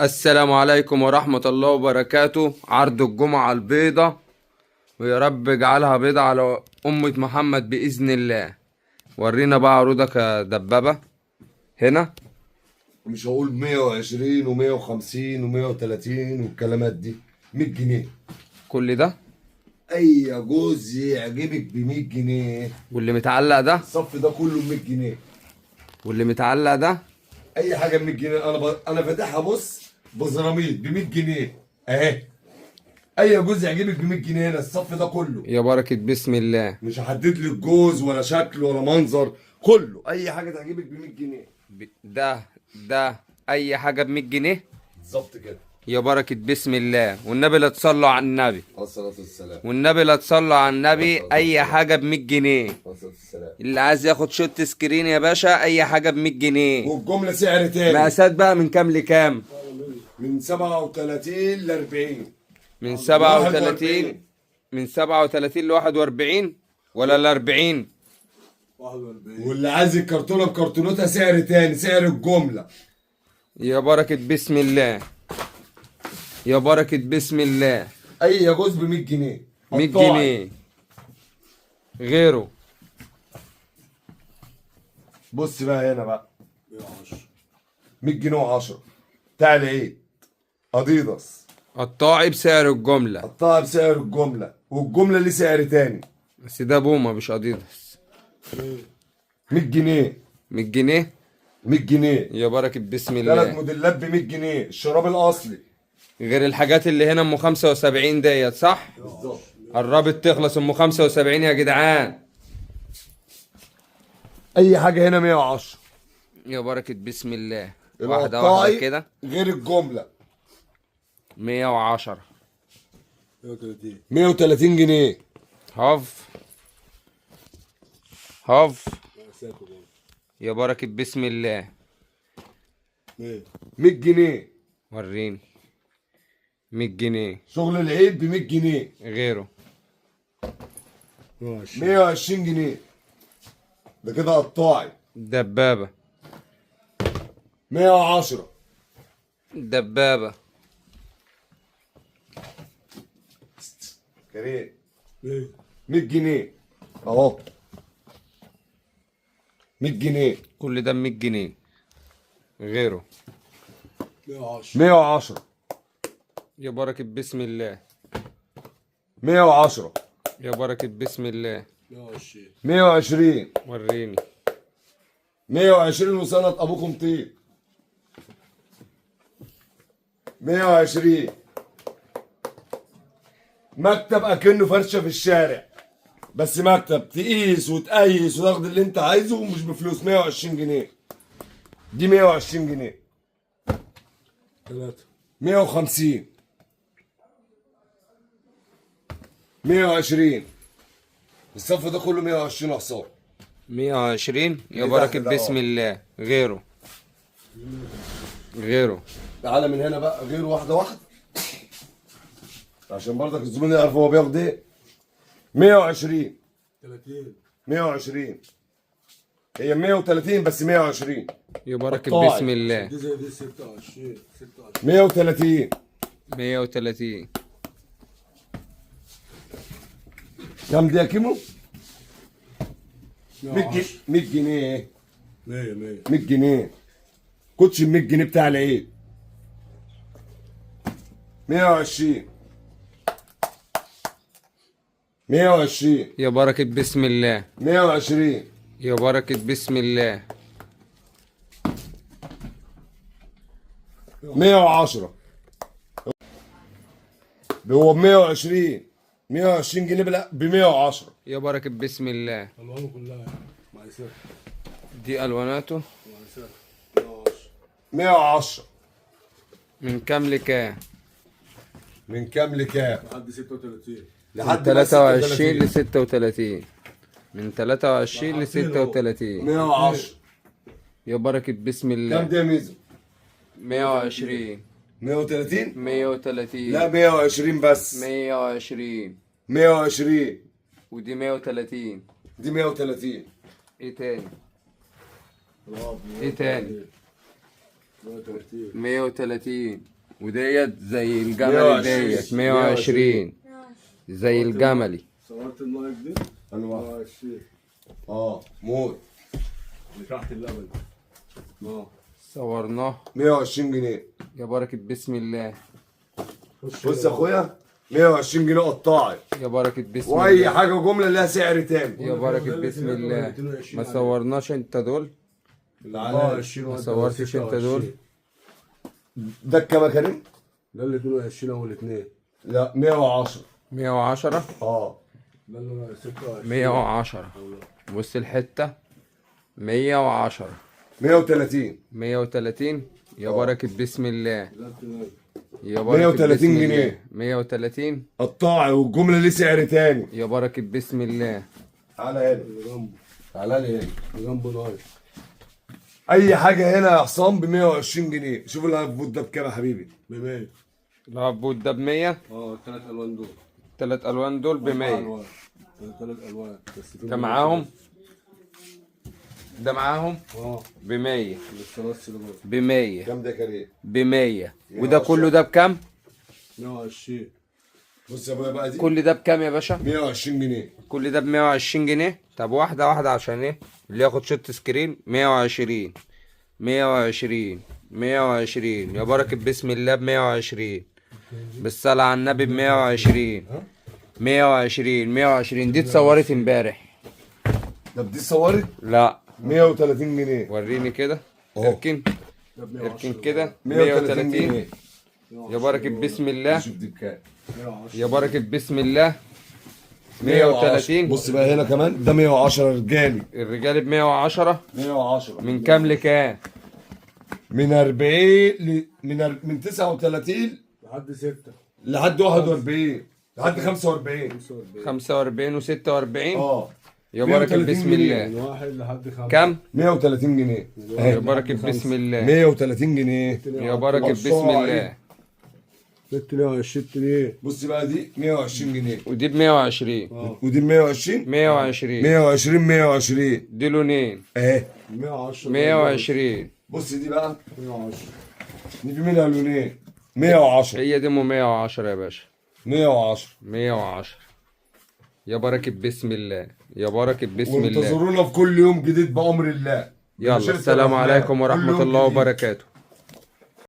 السلام عليكم ورحمة الله وبركاته. عرض الجمعة البيضة، ويا رب اجعلها بيضة على أمة محمد بإذن الله. ورينا بقى عروضك يا دبابة هنا. مش هقول 120 و150 و130 والكلامات دي. 100 جنيه. كل ده اي جوز يعجبك ب 100 جنيه. واللي متعلق ده الصف ده كله ب 100 جنيه. واللي متعلق ده اي حاجه ب 100 جنيه. انا فاتحها، بص، بزراميط ب 100 جنيه اهي. اي جوز يعجبك ب 100 جنيه هنا الصف ده كله. يا بركة بسم الله. مش هحدد لك جوز ولا شكل ولا منظر، كله اي حاجه تعجبك ب 100 جنيه. ده أي حاجة ب100 جنيه. بالظبط كده. يا بركة بسم الله، والنبي لا تصلوا على النبي. عليه الصلاه والسلام. والنبي لا تصلوا على النبي. أي حاجة ب100 جنيه. عليه الصلاه والسلام. اللي عايز ياخد شوت سكرين يا باشا، أي حاجة ب100 جنيه. والجمله سعر تاني. مقاسات بقى من كام لكام؟ من 37 ل 40. من 41. 37. من 37 ل41 ولا ل40؟ 41. واللي عايز الكرتونه بكرتونتها سعر تاني، سعر الجمله. يا بركة بسم الله. يا بركة بسم الله. اي جوز ب 100 جنيه. 100 قطاعي. جنيه غيره. بص بقى هنا بقى 100 جنيه و10 بتاع العيد. اديداس. قطاعي بسعر الجملة، قطعها بسعر الجمله، والجمله ليه سعر تاني. بس ده بوما مش اديداس. 100 جنيه. 100 جنيه. 100 جنيه. يا بركة بسم 3 الله. موديلات ب 100 جنيه الشراب الاصلي. غير الحاجات اللي هنا ام 75 ديت، صح؟ بالظبط. قربت تخلص ام 75 يا جدعان. اي حاجه هنا 110. يا بركة بسم الله. واحدة القطاعي واحدة كده. غير الجمله 110. 130 جنيه. هاف. هاف. يا بركة بسم الله. 100 جنيه. وريني. 100 جنيه شغل العيد ب 100 جنيه. غيره. 120 جنيه. ده كده قطاعي. دبابة. 110. دبابة. كريم. 100 جنيه اهو. 100 جنيه. كل ده 100 جنيه غيره. 110. يا بركة بسم الله. 110. يا بركة بسم الله. 120. وريني. 120 وسنة ابوكم طيب. 120. مكتب اكنه فرشه في الشارع، بس مكتب تقيس وتقيس وتاخد اللي انت عايزه ومش بفلوس. 120 جنيه. دي 120 جنيه. 150. 120. الصف ده كله 120 حصان. 120. يا اللي بركة تحت ده بسم الله. غيره. غيره. تعالى من هنا بقى غير واحده واحده عشان برضك الزبون يعرف هو بياخد ايه. 120. 120. هي 130 بس 120. يا بركة قطاعي. بسم الله. دي زي دي 26 130. 130. كام دي يا كيمو؟ 100 110 جنيه. 100 100 100 جنيه. كوتش ال 100 جنيه بتاع العيد. 120. 120. يا بركة بسم الله. 120. يا بركة بسم الله. 110. هو ب 120. 120 جنيه ب 110. يا بركة بسم الله. الوانه كلها مقاسات دي ألواناته. مقاسات 110. من كام لكام؟ من كام لكام؟ لحد 36 من لحد 23 ل 36. من 23 ل 36. 110. يا بركة بسم كام الله. دي يا ميزو؟ 120. 130؟ 130. لا 120 بس. 120. 120. ودي 130. دي 130. ايه تاني؟ ايه تاني؟ 130. 130. وديت زي الجمل ديت 120. زي الجملي. صورت اللايف دي؟ انا 120. موت. اللي تحت اللبن. صورناه 120 جنيه. يا بركة بسم الله. بص يا اخويا 120 جنيه قطاعي. يا بركة بسم واي الله. حاجه جمله لها سعر تاني. يا بركة بسم الله. ما صورناش انت دول؟ اللي على 20 ما صورتش انت دول؟ ده الكام يا كريم؟ ده اللي 22 اول اثنين. لا 110. 110. ده اللي 26. 110. بص الحتة 110. 130. 130. يا بركة بسم الله. ده التنين. يا بركة 130 بسم الله. جنيه. 130. قطاعي والجمله ليه سعر تاني. يا بركة بسم الله. تعالى هنا. اللي جنبه. تعالى لي هنا. اللي جنبه نايف. اي حاجه هنا يا حسام ب 120 جنيه. شوف الهبوت ده بكام يا حبيبي؟ ب 100. العبود ده ب100. الثلاث الوان دول. 3 ألوان دول ب100. ثلاث الوان بس في ده معاهم. ده معاهم ب100. الثلاث سيلفر. ب100. كام ده يا كريم؟ ب100. وده كله ده بكام؟ 120. بص يا ابويا بقى دي كل ده بكام يا باشا؟ 120 جنيه. كل ده ب120 جنيه. طب واحدة واحدة عشان ايه؟ اللي ياخد شوت سكرين. 120. 120. 120. يا بركة بسم الله ب120. بالصلاة على النبي ب120. 120. 120 دي اتصورت امبارح. ده دي صورت لا 130 جنيه. وريني كده. اهو. اركن. اركن كده 130 130. جنيه. يا بركة بسم الله. شوف دي بكام. 110. يا بركة بسم الله. 130. بص بقى هنا كمان ده 110 رجالي. الرجال ب110. 110 من كام لكام؟ من 40 من 39 لحد 6. لحد 41 لحد 45. 45 و46. يا 130 بركة بسم جنيه. من الله. 1 لحد 5. كم؟ 130 جنيه. يا بركة بسم الله. 130 جنيه. يا بركة بسم الله. 26 جنيه. بص بقى دي 120 جنيه. ودي ب120. ودي 120. 120. 120 120 دي لونين. اهي. 110. 120. بص دي بقى 110. دي في منها لونين. 110. هي دي 110 يا باشا. 110. 110. يا بركة بسم الله. يا بركة بسم الله. وانتظرونا في كل يوم جديد بأمر الله. يلا السلام عليكم ورحمة الله وبركاته.